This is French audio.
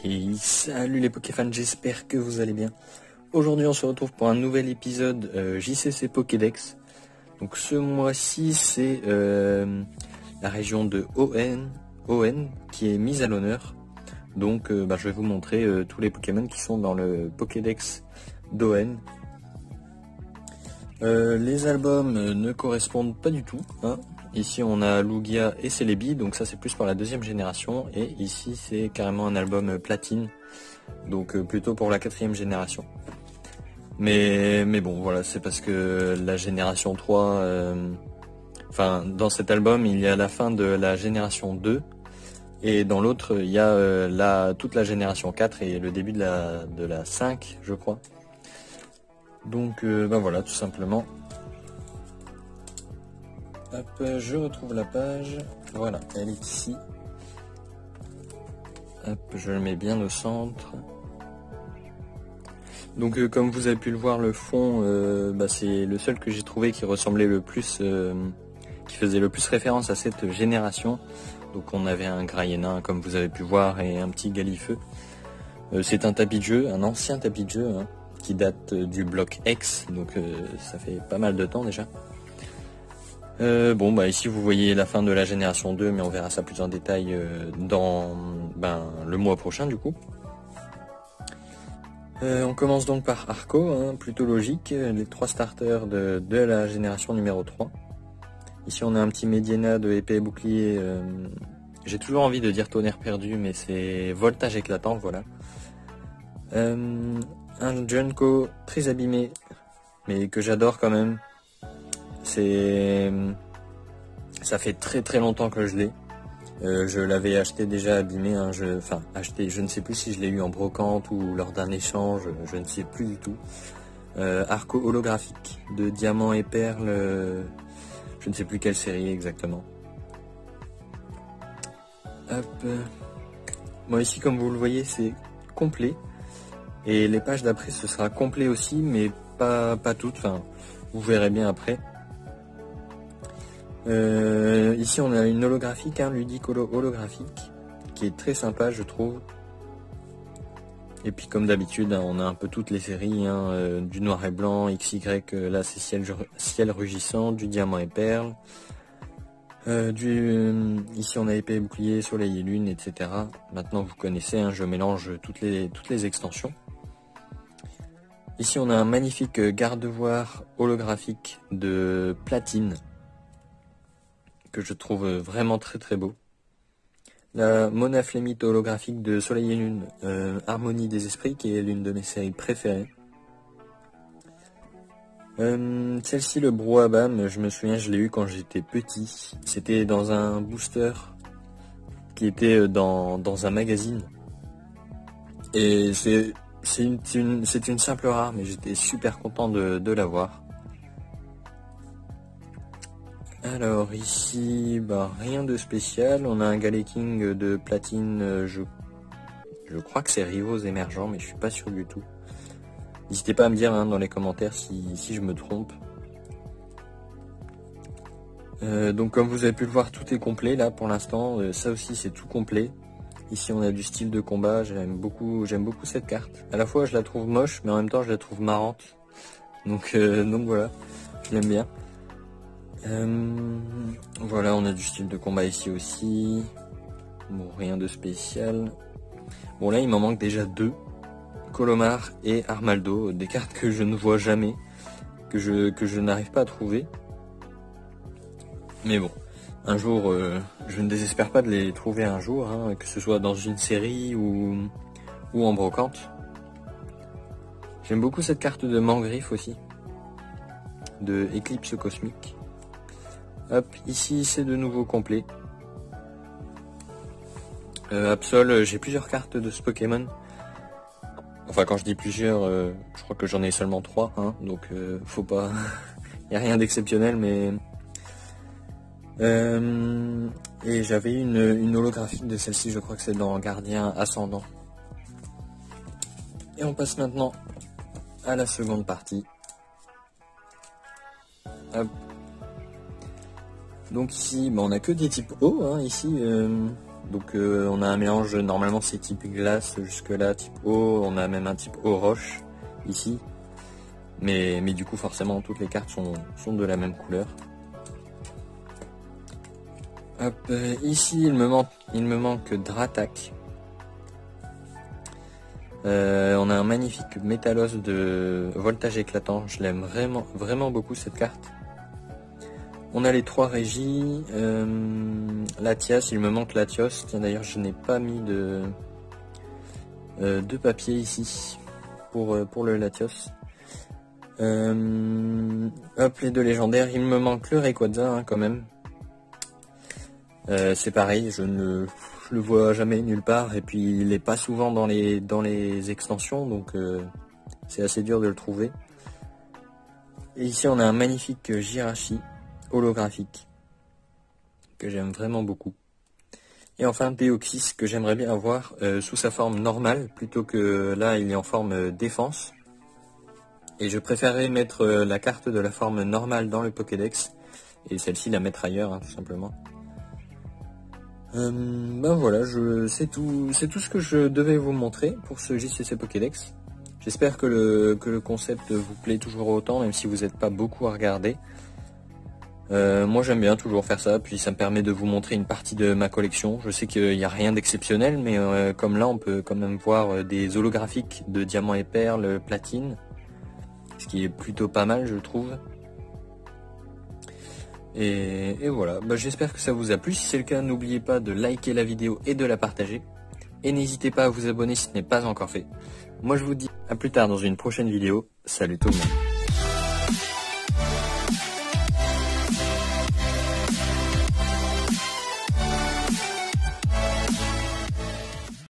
Et salut les Pokéfans, j'espère que vous allez bien. Aujourd'hui on se retrouve pour un nouvel épisode JCC Pokédex. Donc ce mois-ci c'est la région de ON qui est mise à l'honneur. Donc je vais vous montrer tous les Pokémon qui sont dans le Pokédex d'ON. Les albums ne correspondent pas du tout, hein. Ici on a Lugia et Celebi, donc ça c'est plus pour la deuxième génération, et ici c'est carrément un album platine, donc plutôt pour la quatrième génération. Mais bon voilà, c'est parce que la génération 3, dans cet album il y a la fin de la génération 2, et dans l'autre il y a toute la génération 4 et le début de la 5 je crois. Donc voilà, tout simplement. Hop, je retrouve la page. Voilà, elle est ici. Hop, je le mets bien au centre. Donc comme vous avez pu le voir, le fond, c'est le seul que j'ai trouvé qui ressemblait le plus, qui faisait le plus référence à cette génération. Donc on avait un Graïena, comme vous avez pu voir, et un petit Galifeu. C'est un tapis de jeu, un ancien tapis de jeu, hein, qui date du bloc X, donc ça fait pas mal de temps déjà. Ici vous voyez la fin de la génération 2, mais on verra ça plus en détail dans le mois prochain du coup. On commence donc par Arco, hein, plutôt logique, les 3 starters de la génération numéro 3. Ici on a un petit Mediena de épée et bouclier, j'ai toujours envie de dire tonnerre perdu, mais c'est voltage éclatant, voilà. Un Junko très abîmé, mais que j'adore quand même. Ça fait très longtemps que je l'ai. Je l'avais acheté déjà abîmé, hein, je ne sais plus si je l'ai eu en brocante ou lors d'un échange, je ne sais plus du tout. Arco holographique de diamant et perles, je ne sais plus quelle série exactement. Hop. Bon, ici comme vous le voyez c'est complet. Et les pages d'après ce sera complet aussi, mais pas toutes, enfin vous verrez bien après. Ici on a une holographique, un ludique holographique, qui est très sympa je trouve. Et puis comme d'habitude, hein, on a un peu toutes les séries, hein, du noir et blanc, XY, là c'est ciel rugissant, du diamant et perle. Ici on a épée et bouclier, soleil et lune, etc. Maintenant vous connaissez, hein, je mélange toutes les extensions. Ici on a un magnifique gardevoir holographique de platine, que je trouve vraiment très beau. La monaflémite holographique de Soleil et Lune, Harmonie des Esprits, qui est l'une de mes séries préférées. Celle-ci, le Brouhaha, je me souviens, je l'ai eu quand j'étais petit. C'était dans un booster qui était dans un magazine. Et c'est une simple rare, mais j'étais super content de l'avoir. Alors ici, rien de spécial. On a un Galeking de platine, je crois que c'est Rivaux émergent, mais je suis pas sûr du tout. N'hésitez pas à me dire, hein, dans les commentaires si je me trompe. Donc comme vous avez pu le voir, tout est complet là pour l'instant. Ça aussi c'est tout complet. Ici on a du style de combat, j'aime beaucoup cette carte. À la fois je la trouve moche, mais en même temps je la trouve marrante. Donc voilà, je l'aime bien. Voilà, on a du style de combat ici aussi. Bon, rien de spécial. Bon, là il m'en manque déjà 2, Colomar et Armaldo, des cartes que je ne vois jamais, que je n'arrive pas à trouver. Mais bon, un jour, je ne désespère pas de les trouver un jour, hein, que ce soit dans une série ou en brocante. J'aime beaucoup cette carte de Mangriffe aussi, de Éclipse Cosmique. Hop, ici c'est de nouveau complet. Absol, j'ai plusieurs cartes de ce Pokémon. Enfin quand je dis plusieurs, je crois que j'en ai seulement 3, hein, donc faut pas... Il n'y a rien d'exceptionnel, mais... Et j'avais une holographique de celle-ci, je crois que c'est dans Gardien Ascendant. Et on passe maintenant à la seconde partie. Hop. Donc ici, on n'a que des types eau, hein, ici, Donc on a un mélange, normalement c'est type glace, jusque là type eau, on a même un type eau roche ici. Mais du coup forcément toutes les cartes sont de la même couleur. Hop, ici il me manque Dratak. On a un magnifique Métalos de voltage éclatant, je l'aime vraiment beaucoup cette carte. On a les 3 régies, Latias, il me manque Latios, tiens d'ailleurs je n'ai pas mis de papier ici pour le Latios. Hop, les 2 légendaires, il me manque le Rayquaza hein, quand même. C'est pareil, je le vois jamais nulle part et puis il est pas souvent dans les extensions donc c'est assez dur de le trouver. Et ici on a un magnifique Jirachi holographique que j'aime vraiment beaucoup. Et enfin Deoxys que j'aimerais bien avoir sous sa forme normale plutôt que là il est en forme défense. Et je préférerais mettre la carte de la forme normale dans le Pokédex et celle-ci la mettre ailleurs hein, tout simplement. Ben voilà, c'est tout ce que je devais vous montrer pour ce JCC Pokédex. J'espère que le concept vous plaît toujours autant, même si vous n'êtes pas beaucoup à regarder. Moi j'aime bien toujours faire ça, puis ça me permet de vous montrer une partie de ma collection. Je sais qu'il n'y a rien d'exceptionnel, mais comme là on peut quand même voir des holographiques de diamants et perles, platine, ce qui est plutôt pas mal je trouve. Et voilà, bah, j'espère que ça vous a plu. Si c'est le cas, n'oubliez pas de liker la vidéo et de la partager. Et n'hésitez pas à vous abonner si ce n'est pas encore fait. Moi je vous dis à plus tard dans une prochaine vidéo. Salut tout le monde.